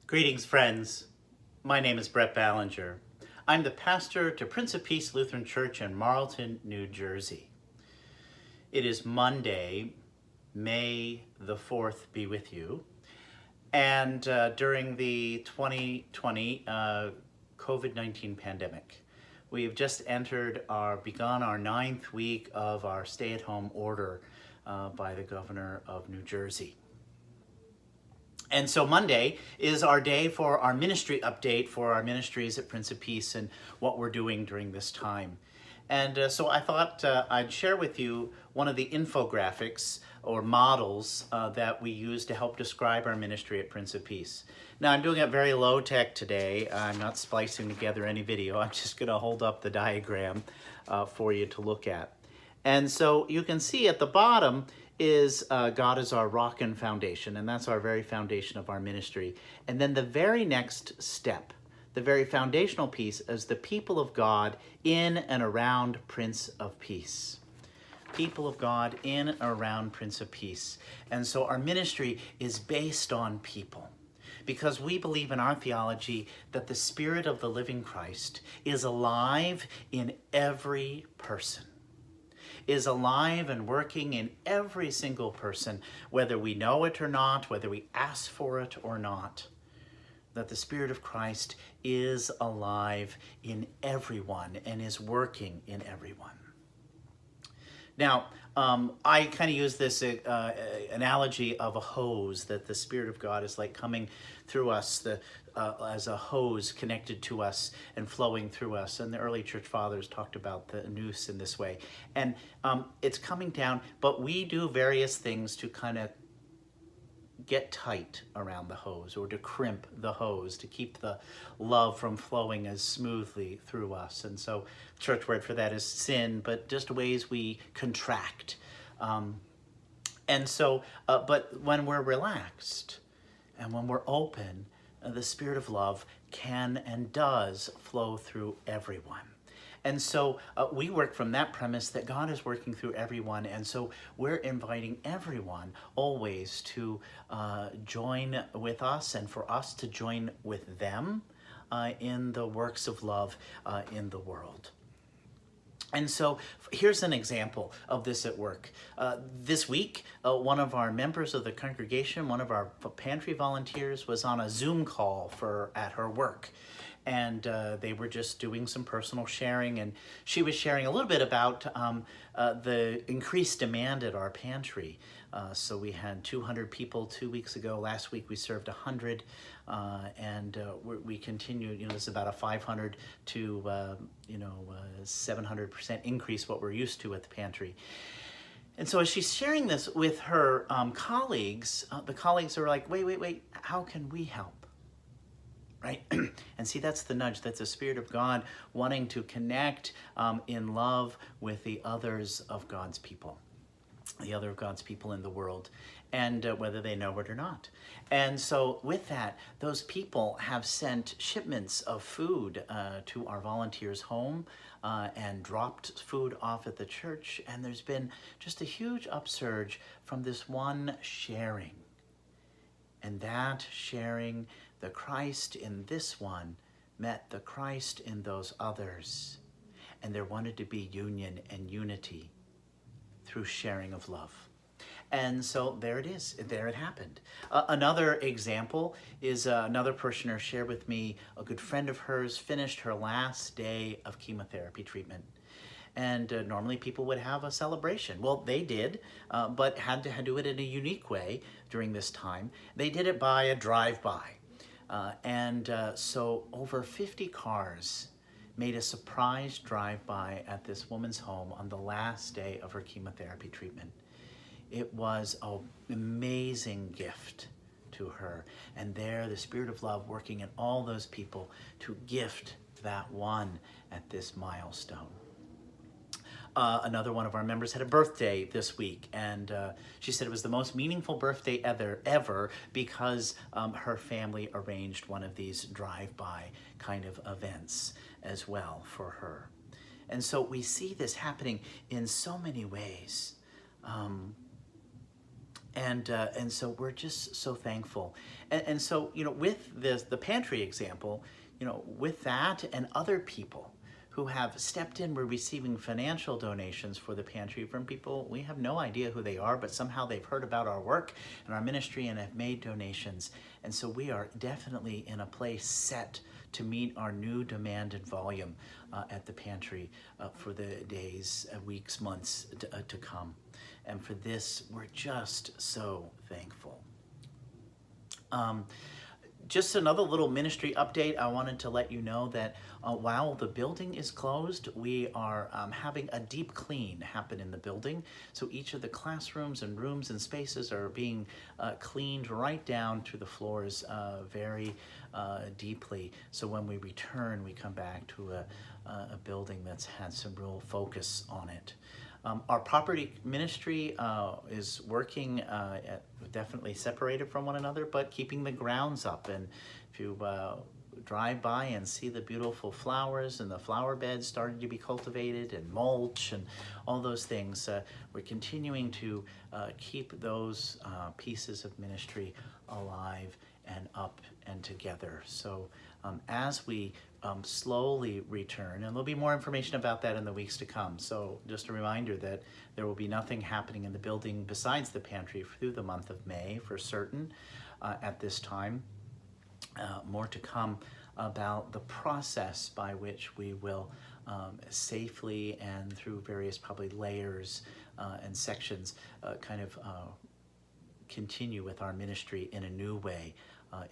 Greetings, friends. My name is Brett Ballinger. I'm the pastor to Prince of Peace Lutheran Church in Marlton, New Jersey. It is Monday, May the 4th be with you. And during the 2020 COVID-19 pandemic, we have just begun our 9th week of our stay-at-home order by the governor of New Jersey. And so Monday is our day for our ministry update for our ministries at Prince of Peace and what we're doing during this time. And so I thought I'd share with you one of the infographics or models that we use to help describe our ministry at Prince of Peace. Now, I'm doing it very low tech today. I'm not splicing together any video. I'm just going to hold up the diagram for you to look at. And so you can see at the bottom is God is our rock and foundation, and that's our very foundation of our ministry. And then the very next step, the very foundational piece, is the people of God in and around Prince of Peace. People of God in and around Prince of Peace. And so our ministry is based on people, because we believe in our theology that the Spirit of the living Christ is alive in every person, is alive and working in every single person, whether we know it or not, whether we ask for it or not, that the Spirit of Christ is alive in everyone and is working in everyone. Now, I kind of use this analogy of a hose, that the Spirit of God is like coming through us as a hose connected to us and flowing through us. And the early church fathers talked about the nous in this way. And it's coming down, but we do various things to kind of get tight around the hose, or to crimp the hose, to keep the love from flowing as smoothly through us. And so church word for that is sin, but just ways we contract. But when we're relaxed and when we're open, the Spirit of love can and does flow through everyone. And so we work from that premise that God is working through everyone. And so we're inviting everyone always to join with us, and for us to join with them in the works of love in the world. And so here's an example of this at work. This week, one of our members of the congregation, one of our pantry volunteers, was on a Zoom call at her work. And they were just doing some personal sharing, and she was sharing a little bit about the increased demand at our pantry. So we had 200 people 2 weeks ago. Last week we served 100, and we continued. This is about a 500 to 700% increase what we're used to at the pantry. And so as she's sharing this with her colleagues, the colleagues are like, wait, how can we help? Right? And see, that's the nudge. That's the Spirit of God wanting to connect in love with the others of God's people, the other of God's people in the world, and whether they know it or not. And so with that, those people have sent shipments of food to our volunteers' home and dropped food off at the church. And there's been just a huge upsurge from this one sharing. And that sharing, the Christ in this one met the Christ in those others. And there wanted to be union and unity through sharing of love. And so there it is. There it happened. Another example is another parishioner shared with me. A good friend of hers finished her last day of chemotherapy treatment. And normally people would have a celebration. Well, they did, but had to do it in a unique way during this time. They did it by a drive-by. So over 50 cars made a surprise drive-by at this woman's home on the last day of her chemotherapy treatment. It was an amazing gift to her. And there, the Spirit of love working in all those people to gift that one at this milestone. Another one of our members had a birthday this week, and she said it was the most meaningful birthday ever because her family arranged one of these drive-by kind of events as well for her. And so we see this happening in so many ways. And so we're just so thankful. And so, with the pantry example, with that and other people who have stepped in, we're receiving financial donations for the pantry from people. We have no idea who they are, but somehow they've heard about our work and our ministry and have made donations. And so we are definitely in a place set to meet our new demand and volume at the pantry for the days, weeks, months to come. And for this, we're just so thankful. Just another little ministry update. I wanted to let you know that while the building is closed, we are having a deep clean happen in the building. So each of the classrooms and rooms and spaces are being cleaned right down to the floors very deeply. So when we return, we come back to a building that's had some real focus on it. Our property ministry is working definitely separated from one another, but keeping the grounds up. And if you drive by and see the beautiful flowers and the flower beds starting to be cultivated and mulch and all those things, we're continuing to keep those pieces of ministry alive and up and together. So as we slowly return, and there'll be more information about that in the weeks to come. So just a reminder that there will be nothing happening in the building besides the pantry through the month of May for certain at this time. More to come about the process by which we will safely and through various probably layers and sections continue with our ministry in a new way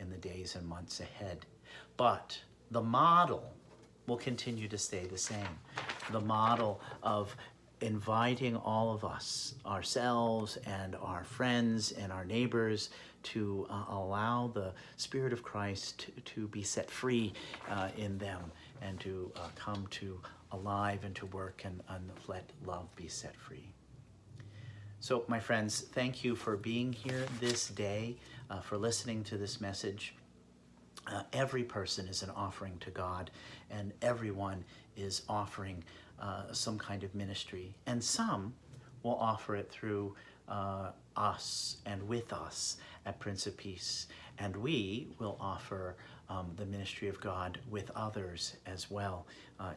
in the days and months ahead. But the model will continue to stay the same. The model of inviting all of us, ourselves and our friends and our neighbors, to allow the Spirit of Christ to be set free in them and to come to alive and to work and let love be set free. So, my friends, thank you for being here this day, for listening to this message. Every person is an offering to God, and everyone is offering some kind of ministry. And some will offer it through us and with us at Prince of Peace. And we will offer the ministry of God with others as well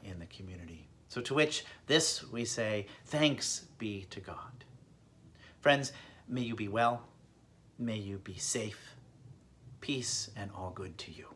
in the community. So to which this we say, thanks be to God. Friends, may you be well, may you be safe, peace and all good to you.